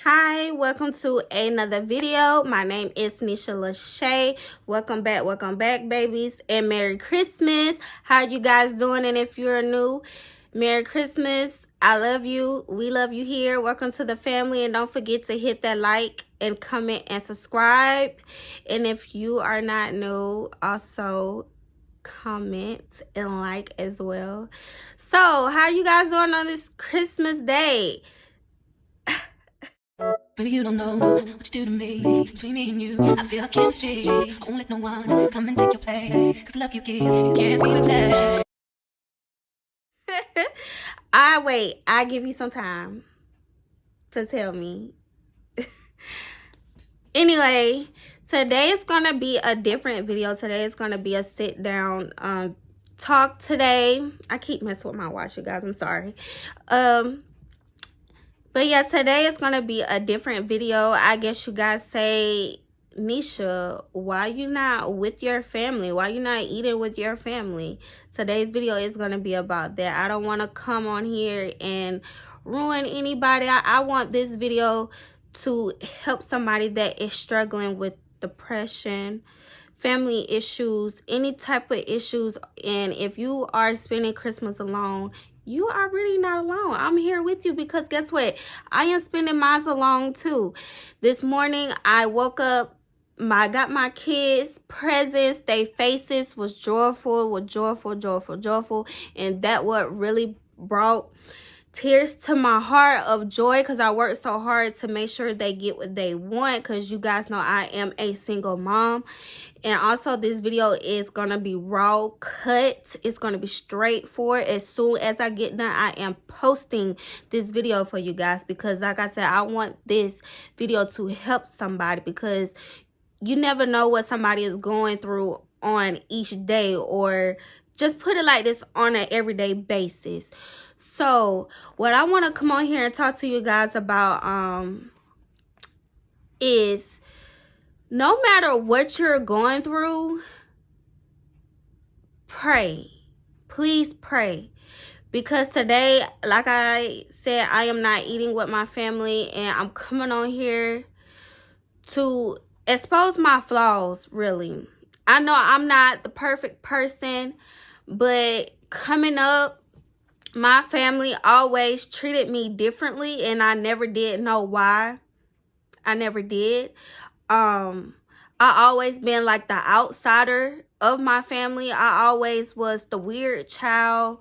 Hi, welcome to another video. My name is Nisha Lachey. Welcome back, babies, and Merry Christmas. How are you guys doing? And if you're new, Merry Christmas. I love you. We love you here. Welcome to the family, and don't forget to hit that like and comment and subscribe. And if you are not new, also comment and like as well. So, how you guys doing on this Christmas day? Baby, you don't know what you do to me. Between me and you, I feel like chemistry. I won't let no one come and take your place. Cause the love you give, you can't be replaced. I give you some time to tell me. Anyway, today is gonna be a different video. Today is gonna be a sit down talk today. I keep messing with my watch, you guys. I'm sorry. But yeah, today is gonna be a different video. I guess you guys say, Nisha, why you not with your family? Why you not eating with your family? Today's video is gonna be about that. I don't want to come on here and ruin anybody. I want this video to help somebody that is struggling with depression, family issues, any type of issues. And if you are spending Christmas alone, you are really not alone. I'm here with you because guess what? I am spending mine alone too. This morning I woke up, I got my kids presents. Their faces was joyful, and that what really brought tears to my heart of joy, because I worked so hard to make sure they get what they want, because you guys know I am a single mom. And also, this video is gonna be raw cut. It's gonna be straightforward. As soon as I get done, I am posting this video for you guys, because like I said, I want this video to help somebody, because you never know what somebody is going through on each day, or just put it like this, on an everyday basis. So what I want to come on here and talk to you guys about is, no matter what you're going through, pray. Please pray. Because today, like I said, I am not eating with my family, and I'm coming on here to expose my flaws, really. I know I'm not the perfect person, but coming up, my family always treated me differently, and I never did know why. I never did. I always been like the outsider of my family. I always was the weird child.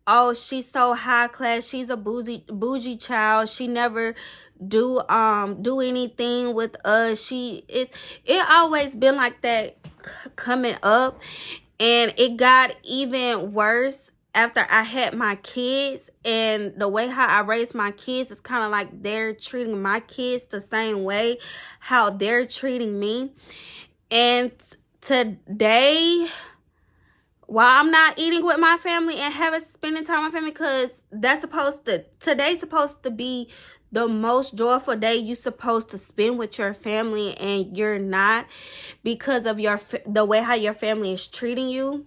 Oh, she's so high class. She's a bougie child. She never do anything with us. It always been like that coming up, and it got even worse after I had my kids. And the way how I raised my kids is kind of like they're treating my kids the same way how they're treating me. And today, while I'm not eating with my family and having spending time with my family, because today's supposed to be the most joyful day you're supposed to spend with your family, and you're not, because of the way how your family is treating you.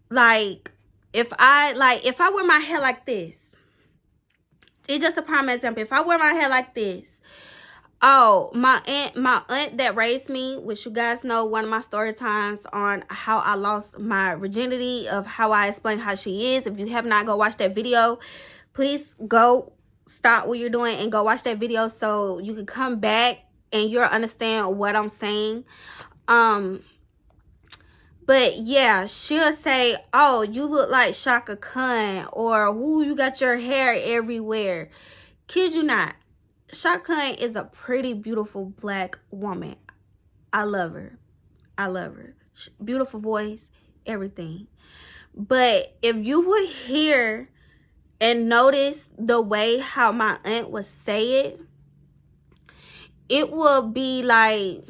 Like, if I wear my hair like this, it's just a prime example. If I wear my hair like this, oh, my aunt that raised me, which you guys know one of my story times on how I lost my virginity, of how I explain how she is. If you have not go watch that video, please go stop what you're doing and go watch that video, so you can come back and you'll understand what I'm saying. But yeah, she'll say, oh, you look like Shaka Khan, or who, you got your hair everywhere. Kid you not, Shaka Khan is a pretty beautiful black woman. I love her. Beautiful voice, everything. But if you would hear and notice the way how my aunt would say it, it will be like,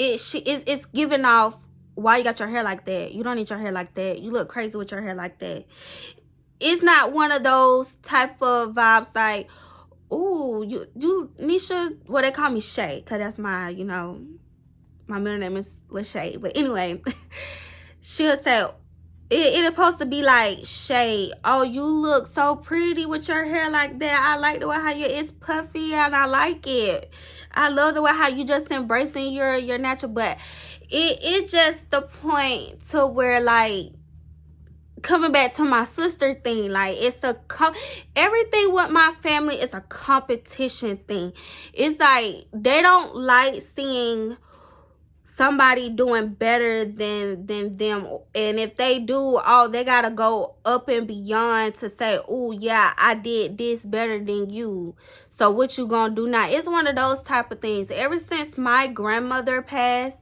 it's giving off, why you got your hair like that? You don't need your hair like that. You look crazy with your hair like that. It's not one of those type of vibes like, ooh, you Nisha, well, they call me Shay, because that's my, my middle name is Lachey. But anyway, she'll say, it's supposed to be like shade. Oh, you look so pretty with your hair like that. I like the way how it's puffy and I like it. I love the way how you just embracing your natural, but it just the point to where like coming back to my sister thing, like it's everything with my family is a competition thing. It's like they don't like seeing somebody doing better than them, and if they do, oh, they gotta go up and beyond to say, oh yeah, I did this better than you, so what you gonna do now? It's one of those type of things. Ever since my grandmother passed,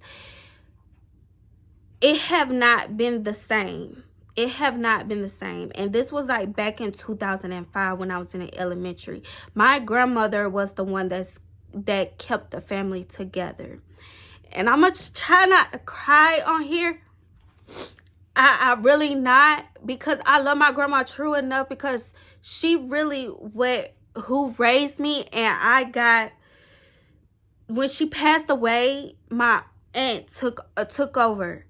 it have not been the same. It have not been the same. And this was like back in 2005 when I was in the elementary. My grandmother was the one that kept the family together. And I'm going to try not to cry on here. I really not, because I love my grandma true enough, because she really who raised me. And I got, when she passed away, my aunt took over.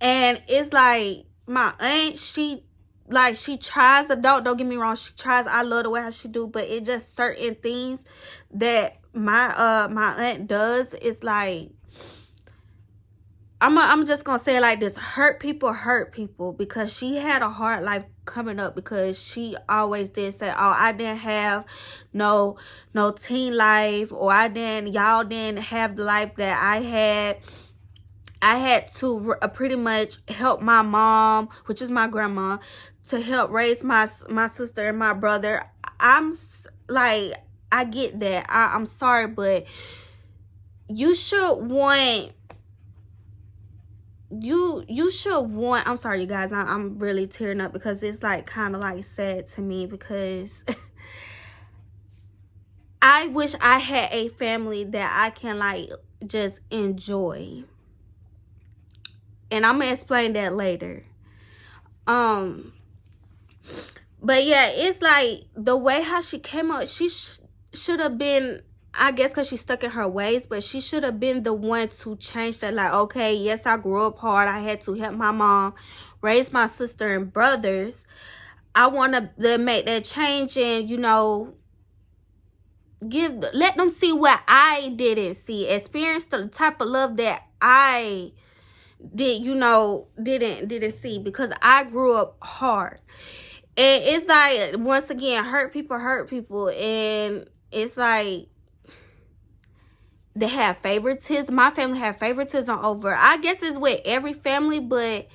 And it's like my aunt, she tries to, don't get me wrong, she tries. I love the way how she do, but it just certain things that my aunt does is like, I'm just gonna say it like this: hurt people, because she had a hard life coming up, because she always did say, oh, I didn't have no teen life, or y'all didn't have the life that I had. I had to pretty much help my mom, which is my grandma, to help raise my sister and my brother. I'm like, I get that. I'm sorry, but you should want, you should want, I'm sorry, you guys. I'm really tearing up, because it's like kind of like sad to me, because I wish I had a family that I can like just enjoy. And I'm gonna explain that later. But yeah, it's like the way how she came up, she should have been, I guess because she's stuck in her ways, but she should have been the one to change that. Like, okay, yes, I grew up hard. I had to help my mom raise my sister and brothers. I want to make that change and, you know, let them see what I didn't see. Experience the type of love that I didn't see, because I grew up hard. And it's like, once again, hurt people, and it's like they have favoritism. My family have favoritism over, I guess it's with every family, but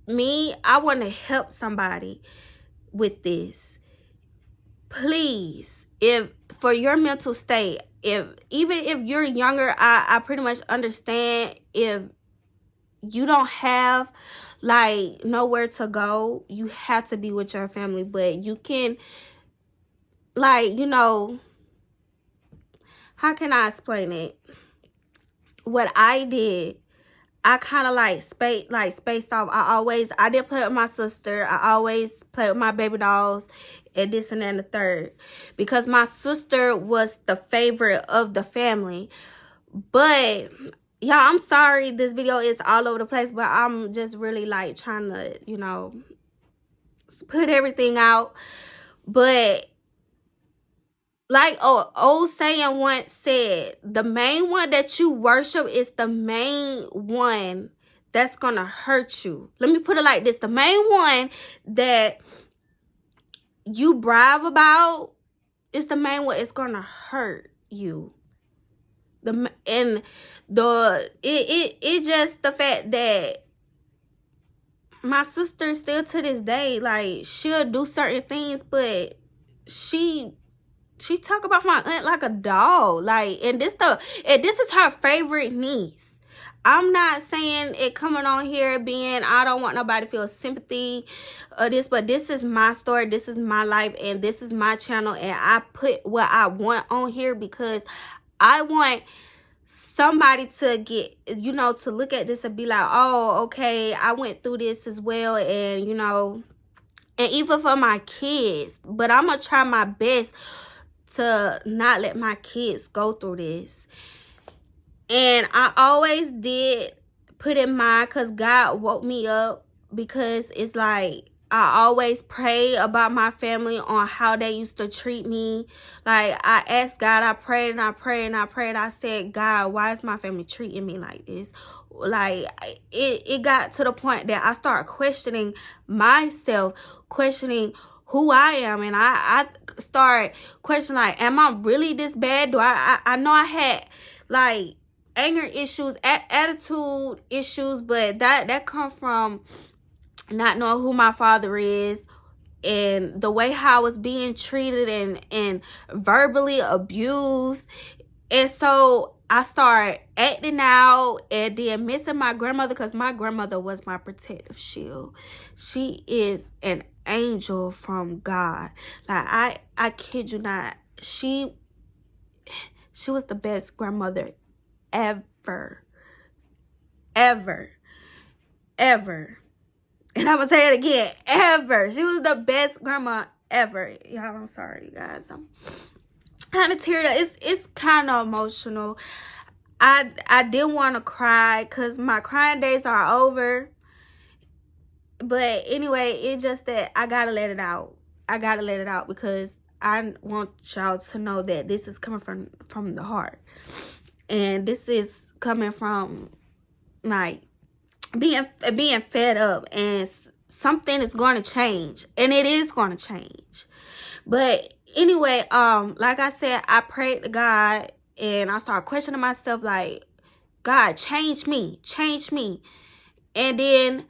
me, I want to help somebody with this. Please, if for your mental state, even if you're younger, I pretty much understand if you don't have like nowhere to go, you have to be with your family, but you can, like, you know, how can I explain it? What I did, I kind of like spaced off. I did play with my sister. I always play with my baby dolls and this and that and the third, because my sister was the favorite of the family. But y'all, I'm sorry this video is all over the place, but I'm just really like trying to, you know, put everything out. But like old saying once said, the main one that you worship is the main one that's gonna hurt you. Let me put it like this: the main one that you brave about is the main one it's gonna hurt you. It just the fact that my sister still to this day, like, she'll do certain things, but she talk about my aunt like a dog, like, and this is her favorite niece. I'm not saying it coming on here being, I don't want nobody to feel sympathy or this, but this is my story, this is my life, and this is my channel, and I put what I want on here because I want somebody to get, you know, to look at this and be like, oh, okay, I went through this as well, and, you know, and even for my kids. But I'm gonna try my best to not let my kids go through this. And I always did put in mind, because God woke me up, because it's like I always pray about my family on how they used to treat me. Like, I asked God, I prayed and I prayed and I prayed. I said, God, why is my family treating me like this? Like, it got to the point that I started questioning myself, questioning who I am, and I started questioning, like, am I really this bad? Do I know I had like anger issues, attitude issues, but that come from not knowing who my father is, and the way how I was being treated and verbally abused. And so I started acting out, and then missing my grandmother, because my grandmother was my protective shield. She is an angel from God. Like, I kid you not. She was the best grandmother ever. Ever. Ever. And I'm going to say it again. Ever. She was the best grandma ever. Y'all, I'm sorry, you guys. I'm kind of teared up. It's kind of emotional. I didn't want to cry because my crying days are over. But anyway, it's just that I got to let it out. I got to let it out because I want y'all to know that this is coming from the heart. And this is coming from, like, being fed up, and something is going to change, and it is going to change. But anyway, like I said, I prayed to God, and I started questioning myself, like, God, change me. And then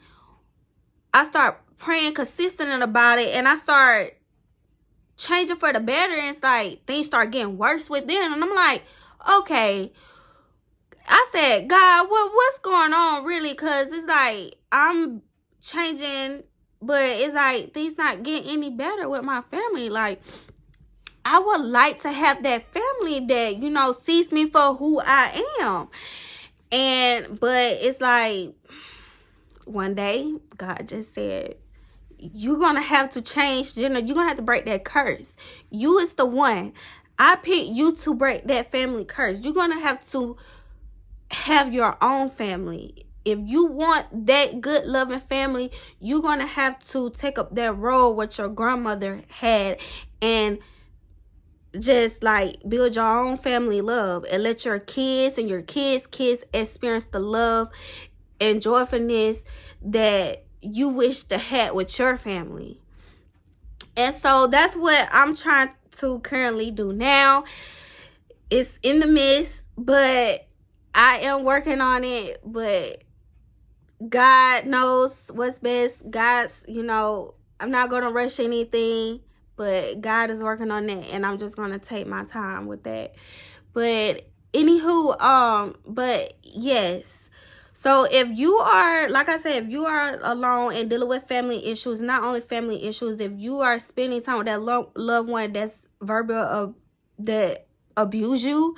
I start praying consistent about it, and I start changing for the better, and it's like things start getting worse within, and I'm like, okay, I said, God, what's going on really? Because it's like I'm changing, but it's like things not getting any better with my family. Like, I would like to have that family that, sees me for who I am. But it's like one day God just said, you're going to have to change, you're going to have to break that curse. You is the one. I picked you to break that family curse. You're going to have to have your own family. If you want that good loving family, you're going to have to take up that role what your grandmother had, and just like build your own family love, and let your kids and your kids experience the love and joyfulness that you wish to have with your family. And so that's what I'm trying to currently do now. It's in the midst, but I am working on it. But God knows what's best. God's, I'm not going to rush anything, but God is working on that, and I'm just going to take my time with that. But anywho, but yes. So if you are, like I said, if you are alone and dealing with family issues, not only family issues, if you are spending time with that loved one that's verbal, that abuse you,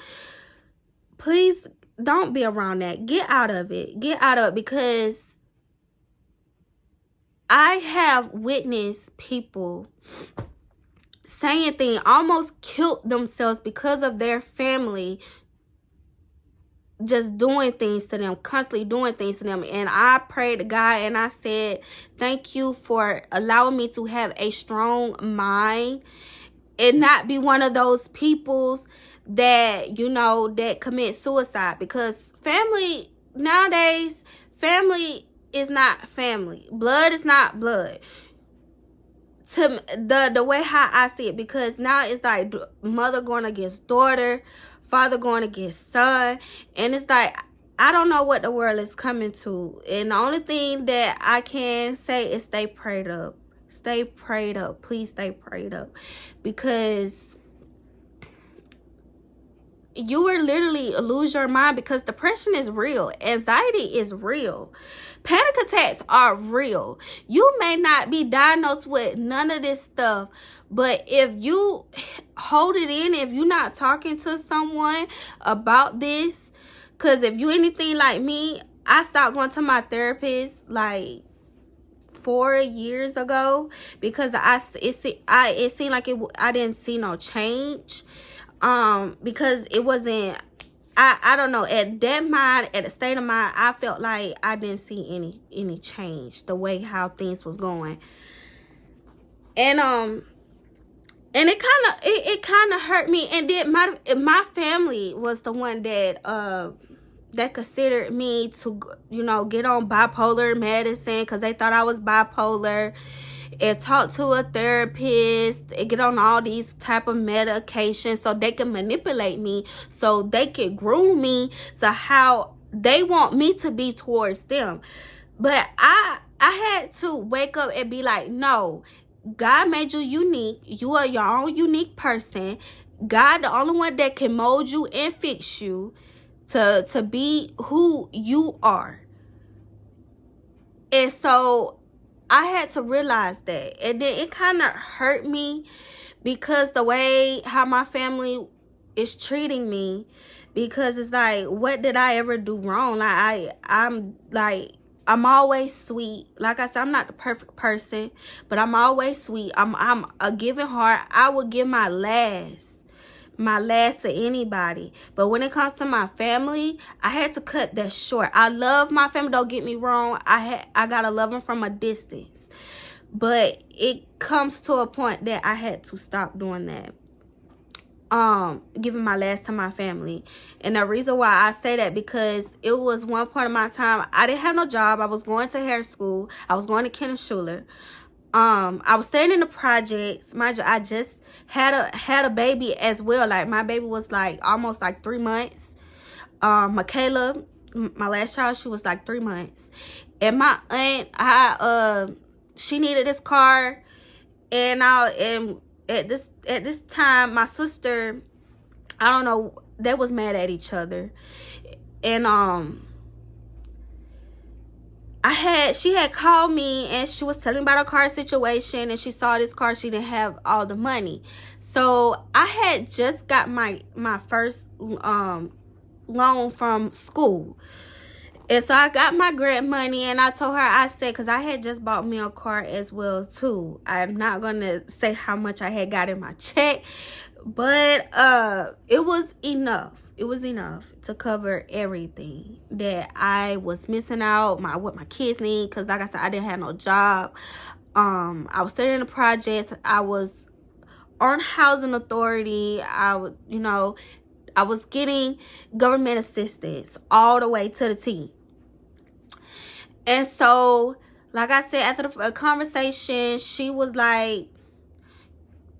please don't be around that. Get out of it. Because I have witnessed people saying things, almost killed themselves because of their family just doing things to them, constantly doing things to them. And I prayed to God, and I said, thank you for allowing me to have a strong mind and not be one of those peoples that, that commit suicide. Because family, nowadays, family is not family. Blood is not blood. To the way how I see it, because now it's like mother going against daughter, father going against son, and it's like I don't know what the world is coming to. And the only thing that I can say is stay prayed up. Stay prayed up. Please stay prayed up, because you will literally lose your mind, because depression is real. Anxiety is real. Panic attacks are real. You may not be diagnosed with none of this stuff, but if you hold it in, if you're not talking to someone about this, because if you anything like me, I stopped going to my therapist like 4 years ago, because it seemed like I didn't see no change, because it wasn't, I don't know, at the state of mind, I felt like I didn't see any change the way how things was going. And it kind of hurt me. And then my family was the one that considered me to, you know, get on bipolar medicine because they thought I was bipolar, and talk to a therapist and get on all these type of medications so they can manipulate me, so they can groom me to how they want me to be towards them. But I had to wake up and be like, no, God made you unique. You are your own unique person. God, the only one that can mold you and fix you to be who you are. And so I had to realize that. And then it kind of hurt me because the way how my family is treating me, because it's like, what did I ever do wrong? Like I'm always sweet. Like I said, I'm not the perfect person, but I'm always sweet. I'm a giving heart. I would give my last to anybody. But when it comes to my family, I had to cut that short. I love my family, don't get me wrong. I gotta love them from a distance. But it comes to a point that I had to stop doing that. Giving my last to my family. And the reason why I say that, because it was one point of my time I didn't have no job. I was going to hair school. I was going to Kenneth Schuler. I was staying in the projects. Mind you, I just had a baby as well. Like, my baby was like almost like 3 months. Michaela, my last child, she was like 3 months. And my aunt, she needed this car, and at this time, my sister, I don't know, they was mad at each other. And she had called me, and she was telling about her car situation, and she saw this car. She didn't have all the money. So I had just got my first loan from school. And so I got my grant money, and I told her, I said, because I had just bought me a car as well too. I'm not going to say how much I had got in my check, but it was enough. It was enough to cover everything that I was missing out, what my kids need, because like I said, I didn't have no job. I was staying in the projects. I was on housing authority. I was getting government assistance all the way to the T. And so, like I said, after the conversation, she was like,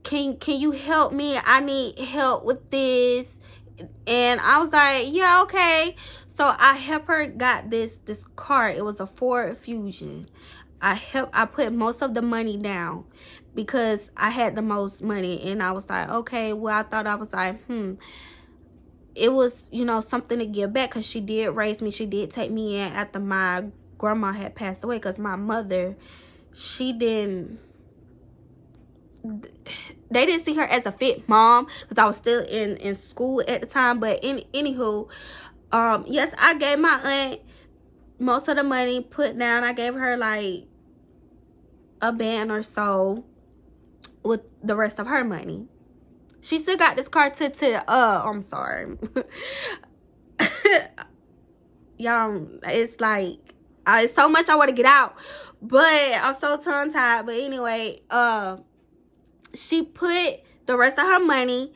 can you help me? I need help with this. And I was like, yeah, okay. So I helped her got this car. It was a Ford Fusion. I put most of the money down because I had the most money. And I was like, okay, well, I was like, it was, something to give back, because she did raise me. She did take me in after my grandma had passed away, because my mother, they didn't see her as a fit mom, because I was still in school at the time. But anywho, yes, I gave my aunt most of the money put down. I gave her like a band or so with the rest of her money. She still got this car I'm sorry. Y'all, it's like, it's so much I want to get out, but I'm so tongue-tied. But anyway, she put the rest of her money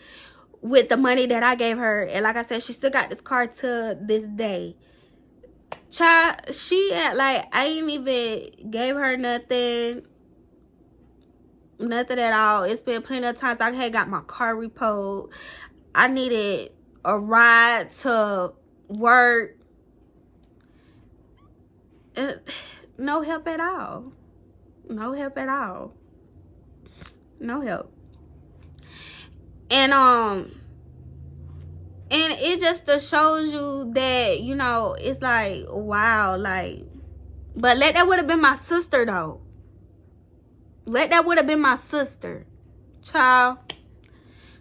with the money that I gave her. And like I said, she still got this car to this day. Child, she had like, I ain't even gave her nothing at all. It's been plenty of times I had got my car repoed. I needed a ride to work. No help at all. No help at all. No help. And it just shows you that, it's like, wow, like, but that would have been my sister though. That would have been my sister. Child,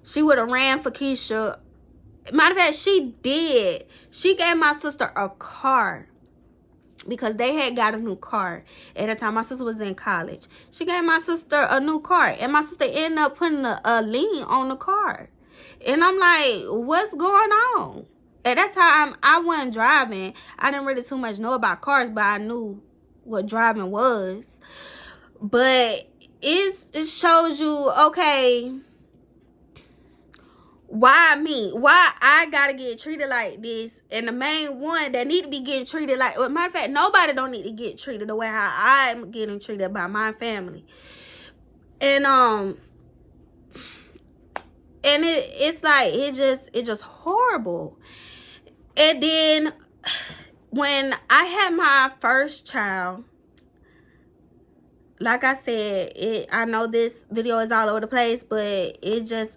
she would have ran for Keisha. Matter of fact, she did. She gave my sister a car, because they had got a new car at the time. My sister was in college. She gave my sister a new car, and my sister ended up putting a lien on the car. And I'm like, what's going on? At that time, I wasn't driving. I didn't really too much know about cars, but I knew what driving was. But it shows you, okay, why me? Why I gotta get treated like this? And the main one that need to be getting treated like, well, matter of fact, nobody don't need to get treated the way how I'm getting treated by my family. And it's like it's just horrible. And then when I had my first child, like I said, I know this video is all over the place, but this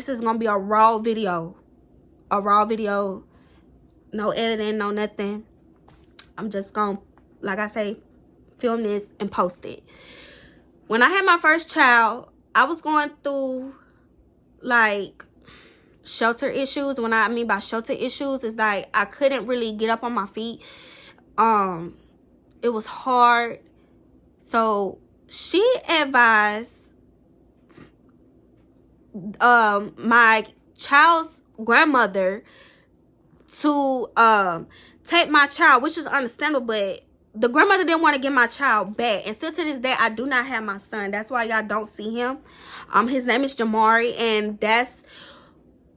is gonna be a raw video, no editing, no nothing. I'm just gonna, like I say, film this and post it. When I had my first child, I was going through like shelter issues. When I mean by shelter issues, is like I couldn't really get up on my feet. It was hard. So she advised my child's grandmother to take my child, which is understandable, but the grandmother didn't want to give my child back. And still to this day, I do not have my son. That's why y'all don't see him. His name is Jamari, and that's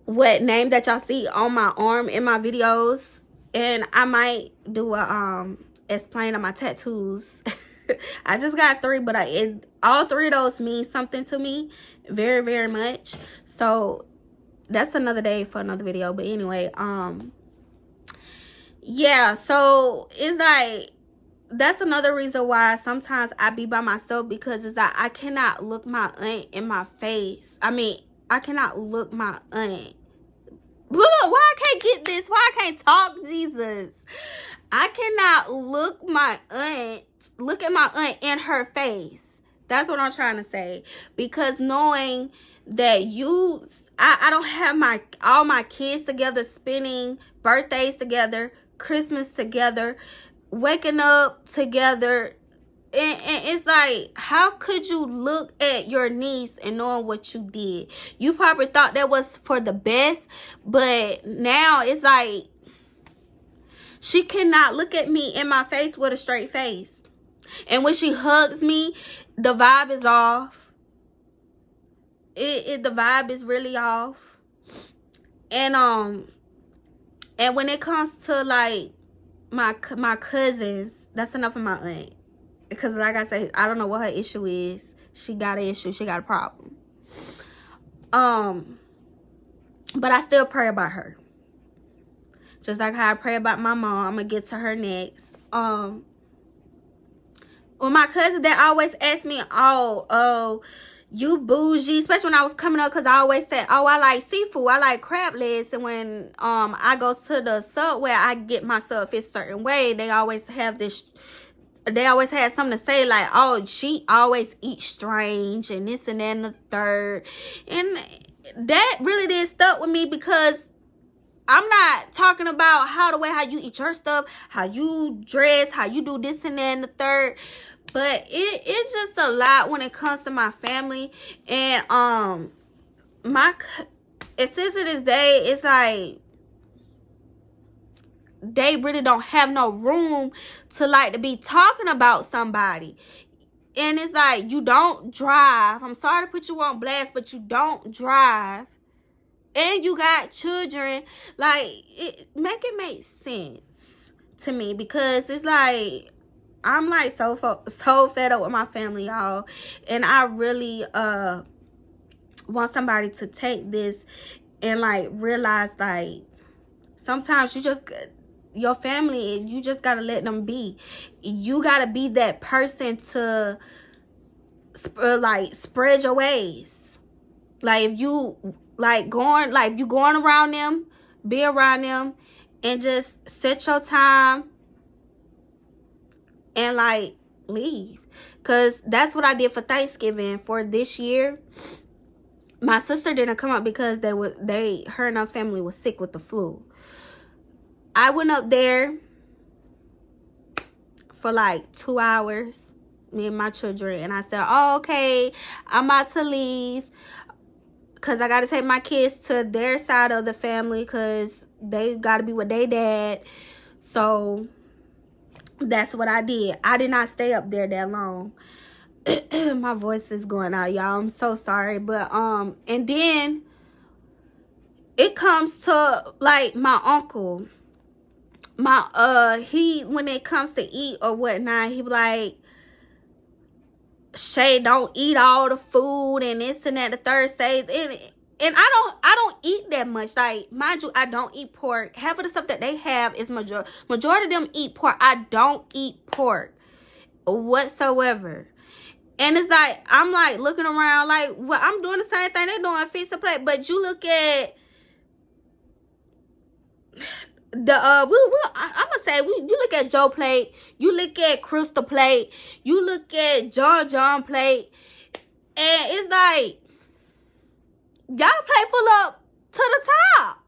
what name that y'all see on my arm in my videos. And I might do a explain on my tattoos. I just got 3, but all 3 of those mean something to me very, very much. So that's another day for another video. But anyway, yeah, so it's like that's another reason why sometimes I be by myself, because it's like I cannot look my aunt in my face. I mean, I cannot look my aunt. Look, why I can't get this? Why I can't talk, Jesus? I cannot look at my aunt in her face. That's what I'm trying to say. Because knowing that I don't have all my kids together, spending birthdays together, Christmas together, waking up together, and it's like, how could you look at your niece and knowing what you did? You probably thought that was for the best, but now it's like she cannot look at me in my face with a straight face. And when she hugs me, the vibe is off. The vibe is really off. And when it comes to like my cousins, that's enough of my aunt. Because like I said, I don't know what her issue is. She got an issue. She got a problem. But I still pray about her. Just like how I pray about my mom. I'm going to get to her next. When my cousin, they always ask me, oh, you bougie. Especially when I was coming up, because I always said, oh, I like seafood. I like crab legs. And when I go to the Subway, I get myself a certain way. They always have this... They always had something to say like, oh, she always eats strange and this and that and the third. And that really did stuck with me, because I'm not talking about how you eat your stuff, how you dress, how you do this and that and the third. But it's just a lot when it comes to my family. And it says to this day, it's like they really don't have no room to be talking about somebody. And it's like, you don't drive. I'm sorry to put you on blast, but you don't drive. And you got children. Like, make it make sense to me, because it's like, I'm like so fed up with my family, y'all. And I really want somebody to take this and like realize, like, sometimes your family, you just gotta let them be. You gotta be that person to spread your ways. Like, if you going around them, be around them, and just set your time and like leave. Because that's what I did for Thanksgiving for this year. My sister didn't come up because her and her family was sick with the flu. I went up there for like 2 hours, me and my children, and I said, oh, okay, I'm about to leave. because I got to take my kids to their side of the family because they got to be with their dad. So that's what I did. I did not stay up there that long. My voice is going out, y'all. I'm so sorry. But and then it comes to like my uncle. He, when it comes to eat or whatnot, he be like, Shay, don't eat all the food and this and that, the third stage. And I don't eat that much. Like, mind you, I don't eat pork. Half of the stuff that they have is majority of them eat pork. I don't eat pork whatsoever. And it's like, I'm like looking around like, well, I'm doing the same thing they're doing, fix the plate. But you look at the I'm gonna say, you look at Joe plate, you look at Crystal plate, you look at John plate, and it's like y'all plate full up to the top.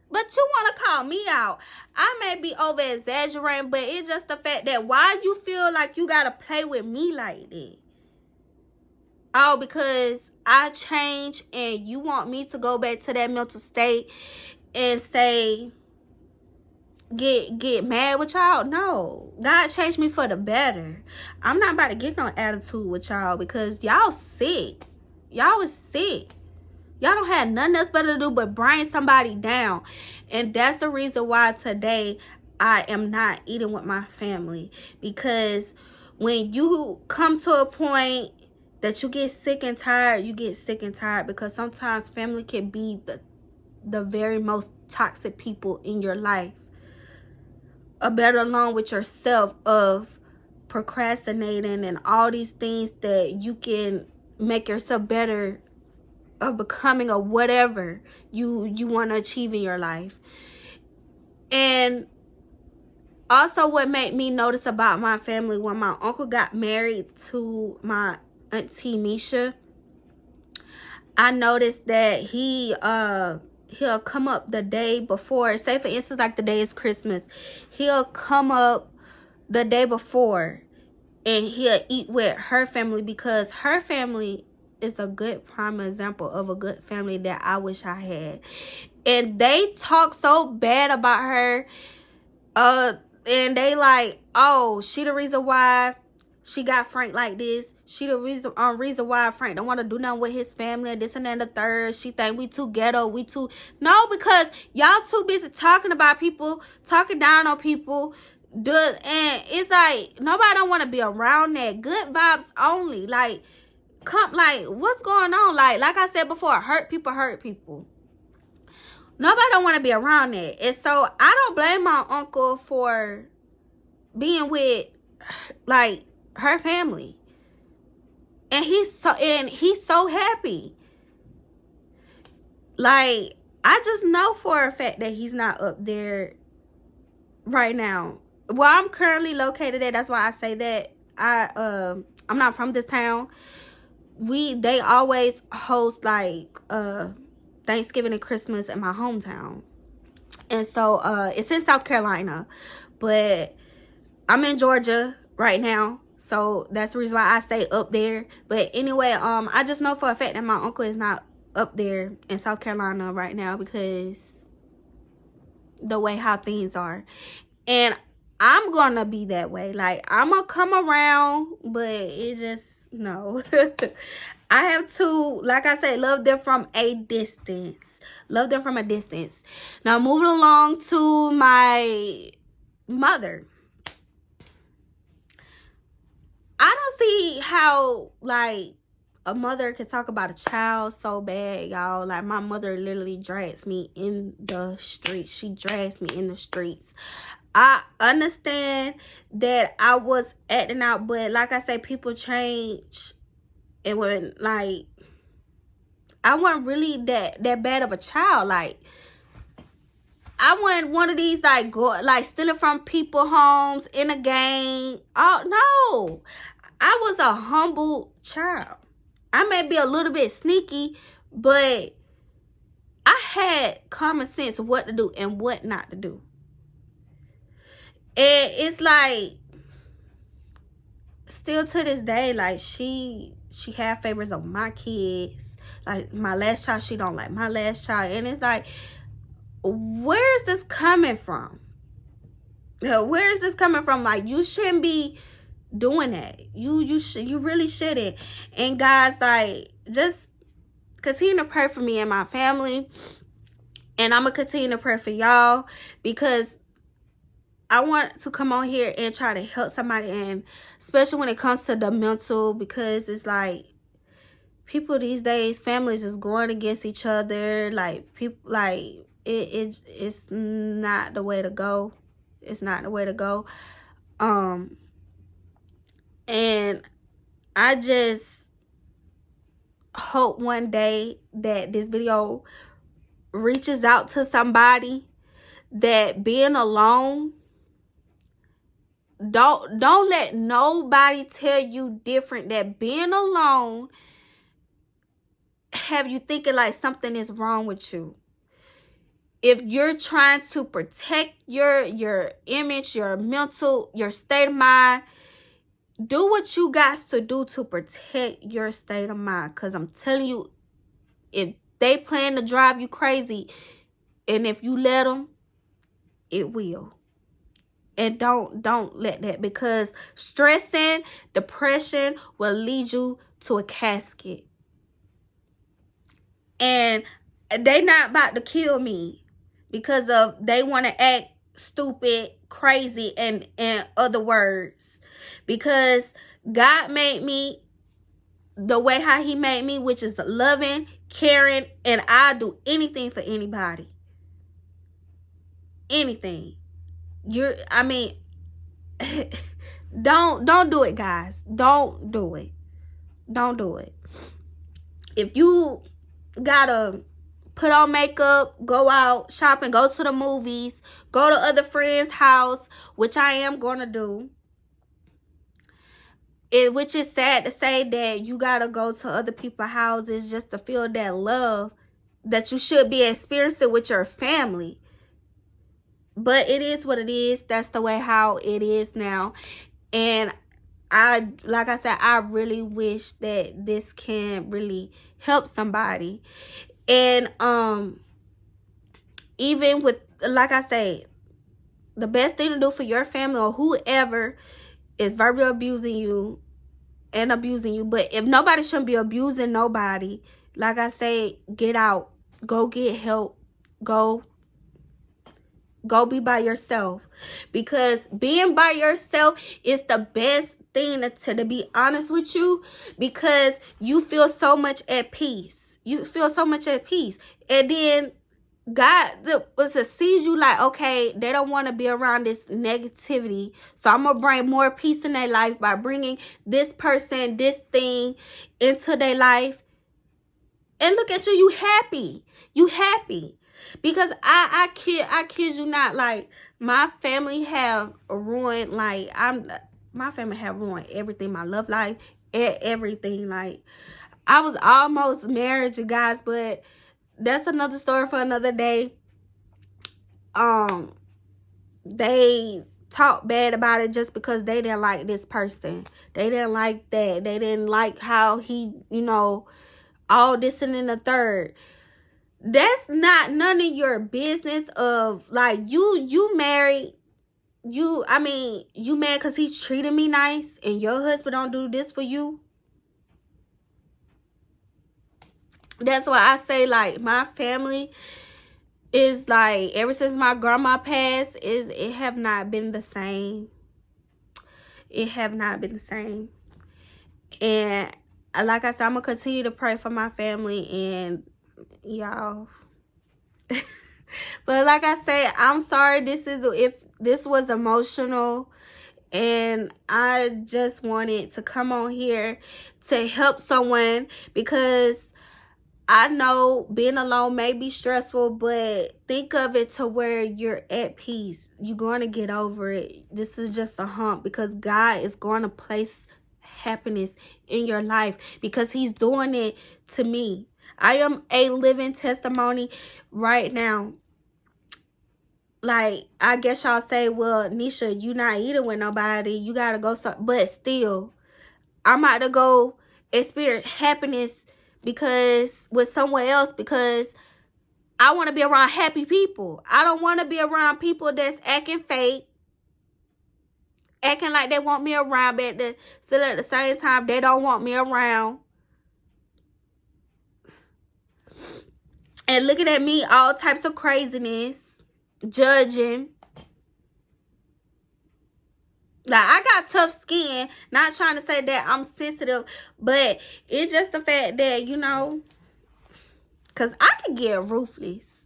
But you want to call me out. I may be over exaggerating, but it's just the fact that why you feel like you gotta play with me like that? Oh, because I changed and you want me to go back to that mental state and say, get mad with y'all? No. God changed me for the better. I'm not about to get no attitude with y'all because y'all sick. Y'all is sick. Y'all don't have nothing else better to do but bring somebody down. And that's the reason why today I am not eating with my family. Because when you come to a point that you get sick and tired, you get sick and tired. Because sometimes family can be the very most toxic people in your life. Better along with yourself of procrastinating and all these things that you can make yourself better of becoming or whatever you want to achieve in your life. And also what made me notice about my family, when my uncle got married to my auntie Misha, I noticed that he'll come up the day before. Say for instance, like the day is Christmas, he'll come up the day before and he'll eat with her family, because her family is a good prime example of a good family that I wish I had. And they talk so bad about her, and they like, oh, she the reason why she got Frank like this. She the reason why Frank don't want to do nothing with his family and this and that and the third. She think we too ghetto, we too... No, because y'all too busy talking about people, talking down on people. And it's like, nobody don't want to be around that. Good vibes only. Like, what's going on? Like I said before, hurt people. Nobody don't want to be around that. And so I don't blame my uncle for being with like her family. And he's so happy. Like, I just know for a fact that he's not up there right now. Well, I'm currently located at, that's why I say that. I'm not from this town. They always host like Thanksgiving and Christmas in my hometown, and so it's in South Carolina, but I'm in Georgia right now, so that's the reason why I stay up there. But anyway, I just know for a fact that my uncle is not up there in South Carolina right now because the way how things are, and I'm gonna be that way. Like, I'm gonna come around, but it just, no. I have to, like I said, love them from a distance. Love them from a distance. Now, moving along to my mother. I don't see how, like, a mother could talk about a child so bad, y'all. Like, my mother literally drags me in the streets. She drags me in the streets. I understand that I was acting out, but like I say, people change. And when, like, I wasn't really that bad of a child. Like, I wasn't one of these, like, stealing from people's homes in a gang. Oh, no. I was a humble child. I may be a little bit sneaky, but I had common sense of what to do and what not to do. And it's like, still to this day, like, she she have favors over my kids. Like my last child, she don't like my last child. And it's like, where is this coming from? Where is this coming from? Like, you shouldn't be doing that. You really shouldn't. And guys, like, just continue to pray for me and my family. And I'm gonna continue to pray for y'all, because I want to come on here and try to help somebody, and especially when it comes to the mental, because it's like people these days, families is going against each other. Like, people, like, it's not the way to go. It's not the way to go. And I just hope one day that this video reaches out to somebody, that being alone, don't let nobody tell you different, that being alone have you thinking like something is wrong with you. If you're trying to protect your image, your mental, your state of mind, do what you got to do to protect your state of mind. Because I'm telling you, if they plan to drive you crazy, and if you let them, it will. And don't let that, because stressing, depression will lead you to a casket. And they not about to kill me because of they want to act stupid, crazy, and other words. Because God made me the way how he made me, which is loving, caring, and I do anything for anybody. Anything. Don't do it, guys. Don't do it. Don't do it. If you gotta put on makeup, go out shopping, go to the movies, go to other friends' house, which I am gonna do. Which is sad to say that you gotta go to other people's houses just to feel that love that you should be experiencing with your family. But it is what it is. That's the way how it is now. And like I said, I really wish that this can really help somebody. And even with, like I said, the best thing to do for your family or whoever is verbally abusing you and abusing you. But if nobody shouldn't be abusing nobody, like I say, get out. Go get help. Go be by yourself. Because being by yourself is the best thing to be honest with you. Because you feel so much at peace. You feel so much at peace. And then God was to see you like, okay, they don't want to be around this negativity. So I'm going to bring more peace in their life by bringing this person, this thing into their life. And look at you, you happy. You happy. Because I kid you not, like, my family have ruined, like, my family have ruined everything, my love life, everything. Like, I was almost married, you guys, but that's another story for another day. They talk bad about it just because they didn't like this person. They didn't like that. They didn't like how he, all this and then the third. That's not none of your business. Of like, you married, you mad because he treated me nice and your husband don't do this for you. That's why I say, like, my family is like, ever since my grandma passed, it have not been the same. It have not been the same. And like I said, I'm gonna continue to pray for my family and y'all. But like I said, I'm sorry if this was emotional, and I just wanted to come on here to help someone, because I know being alone may be stressful, but think of it to where you're at peace. You're going to get over it. This is just a hump, because God is going to place happiness in your life, because he's doing it to me. I am a living testimony right now. Like, I guess y'all say, well, Nisha, you not eating with nobody. You got to go. But still, I'm about to go experience happiness because with someone else, because I want to be around happy people. I don't want to be around people that's acting fake, acting like they want me around, but still at the same time they don't want me around. And looking at me, all types of craziness, judging. Like, I got tough skin. Not trying to say that I'm sensitive, but it's just the fact that, you know, because I can get ruthless.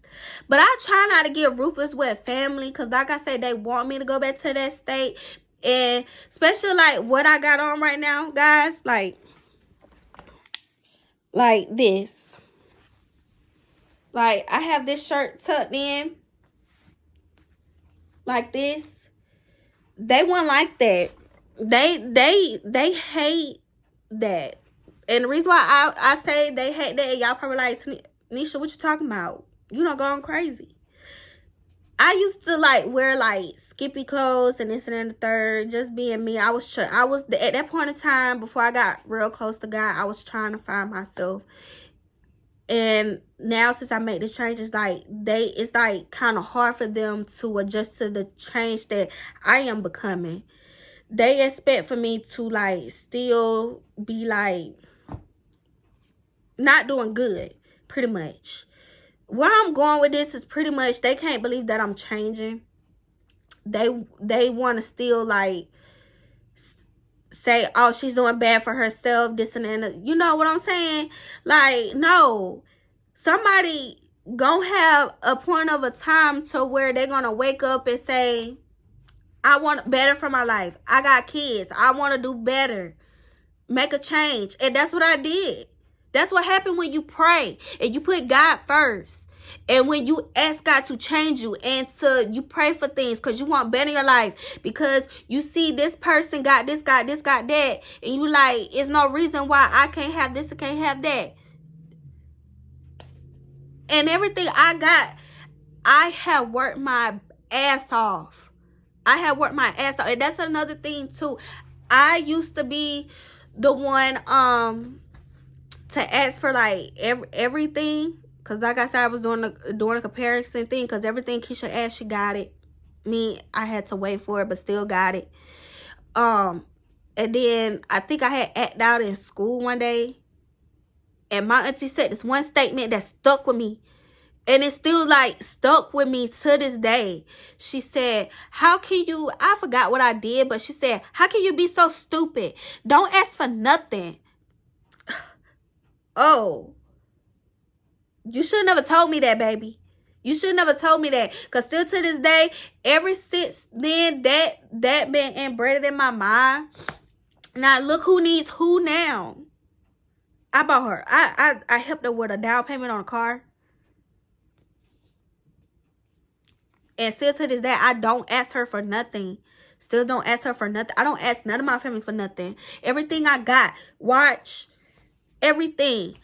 But I try not to get ruthless with family, because like I said, they want me to go back to that state. And especially like what I got on right now, guys, like this. Like, I have this shirt tucked in like this. They wouldn't like that. They hate that. And the reason why I say they hate that, y'all probably like, Nisha, what you talking about? You know, going crazy. I used to like wear like skimpy clothes and this and the third, just being me. I was at that point in time, before I got real close to God, I was trying to find myself. And now since I made the changes, like it's like kind of hard for them to adjust to the change that I am becoming. They expect for me to like still be like not doing good, pretty much. Where I'm going with this is pretty much they can't believe that I'm changing. They want to still like say, oh, she's doing bad for herself, this and that. You know what I'm saying? Like, no. Somebody gonna have a point of a time to where they're gonna wake up and say, I want better for my life. I got kids. I want to do better. Make a change. And that's what I did. That's what happened when you pray and you put God first. And when you ask God to change you and you pray for things because you want better in your life, because you see this person got this, got that, and you like, it's no reason why I can't have this, I can't have that. And everything I got, I have worked my ass off. And that's another thing too. I used to be the one to ask for like everything, because like I said, I was doing a comparison thing, because everything Keisha asked, she got it. Me, I had to wait for it, but still got it. And then I think I had acted out in school one day, and my auntie said this one statement that stuck with me. And it's still like stuck with me to this day. She said, how can you, I forgot what I did, but she said, how can you be so stupid? Don't ask for nothing. Oh, you should have never told me that, baby. You should have never told me that. Because still to this day, ever since then, that been embedded in my mind. Now, look who needs who now. I bought her. I helped her with a down payment on a car. And still to this day, I don't ask her for nothing. Still don't ask her for nothing. I don't ask none of my family for nothing. Everything I got, watch, everything.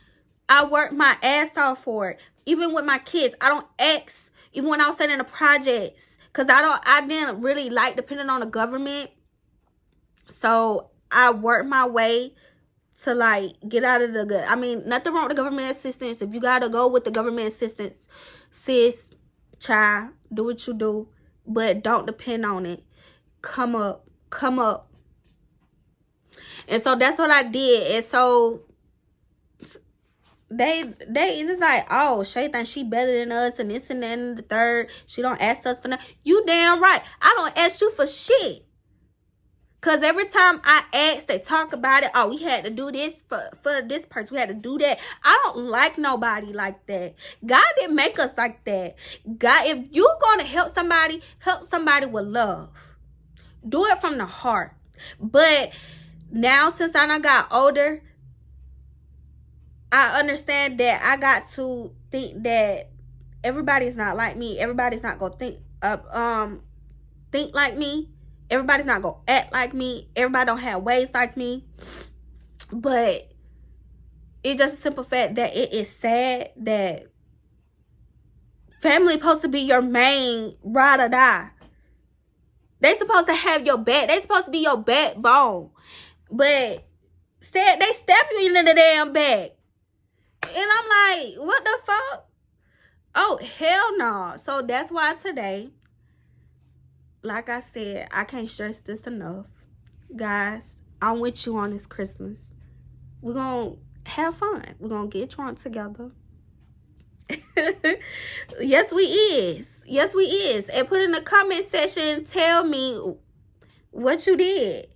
I work my ass off for it. Even with my kids, I don't ask. Even when I was sending the projects, because I didn't really like depending on the government. So I worked my way to like get out of the good. I mean, nothing wrong with the government assistance. If you gotta go with the government assistance, sis, child, do what you do, but don't depend on it. Come up. And so that's what I did. And so they just like, oh, Shay thinks she better than us and this and that and the third. She don't ask us for nothing. You damn right. I don't ask you for shit. Because every time I ask, they talk about it. Oh, we had to do this for this person. We had to do that. I don't like nobody like that. God didn't make us like that. God, if you're going to help somebody with love. Do it from the heart. But now, since I done got older, I understand that I got to think that everybody's not like me. Everybody's not going to think like me. Everybody's not gonna act like me. Everybody don't have ways like me. But it's just a simple fact that it is sad that family supposed to be your main ride or die. They supposed to have your back. They supposed to be your backbone. But said they step you in the damn back. And I'm like, what the fuck? Oh, hell no. So that's why today, like I said, I can't stress this enough. Guys, I'm with you on this Christmas. We're going to have fun. We're going to get drunk together. Yes, we is. Yes, we is. And put in the comment section, tell me what you did.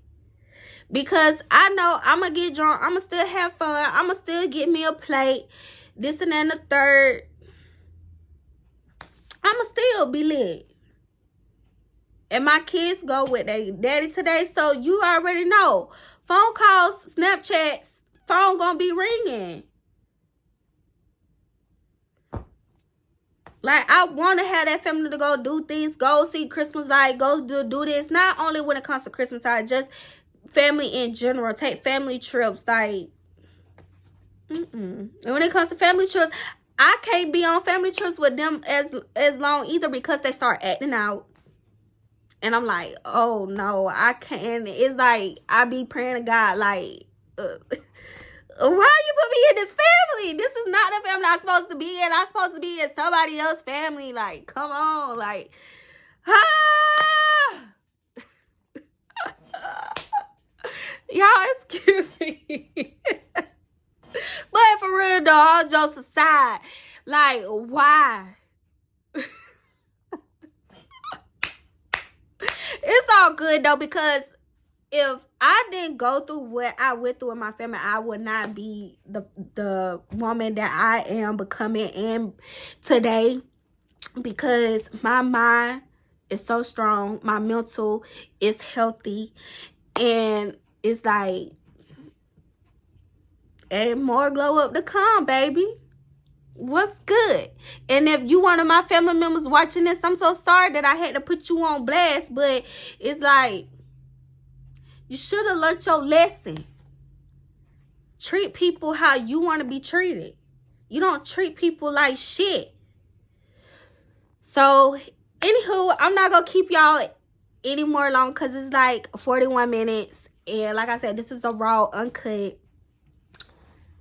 Because I know I'm going to get drunk. I'm going to still have fun. I'm going to still get me a plate. This and then the third. I'm going to still be lit. And my kids go with their daddy today. So you already know. Phone calls, Snapchats, phone going to be ringing. Like, I want to have that family to go do things, go see Christmas light, go do this. Not only when it comes to Christmas time, just family in general. Take family trips. Like, And when it comes to family trips, I can't be on family trips with them as long either because they start acting out. And I'm like, oh, no, I can't. It's like, I be praying to God, like, why you put me in this family? This is not the family I'm supposed to be in. I'm supposed to be in somebody else's family. Like, come on. Like, y'all, excuse me. But for real, though, all jokes aside, like, why? It's all good, though, because if I didn't go through what I went through with my family, I would not be the woman that I am becoming in today, because my mind is so strong, my mental is healthy, and it's like, and more glow up to come, baby. What's good? And if you one of my family members watching this, I'm so sorry that I had to put you on blast, but it's like, you should have learned your lesson. Treat people how you want to be treated. You don't treat people like shit. So, anywho, I'm not going to keep y'all any more long because it's like 41 minutes. And like I said, this is a raw, uncut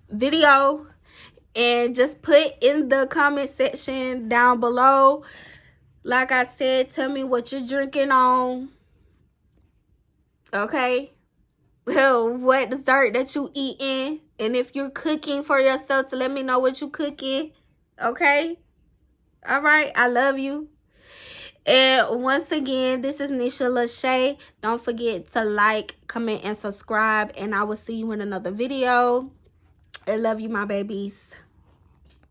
video. And just put in the comment section down below. Like I said, tell me what you're drinking on. Okay? What dessert that you eating. And if you're cooking for yourself, to let me know what you cooking. Okay? Alright, I love you. And once again, this is Nisha Lachey. Don't forget to like, comment, and subscribe. And I will see you in another video. I love you, my babies.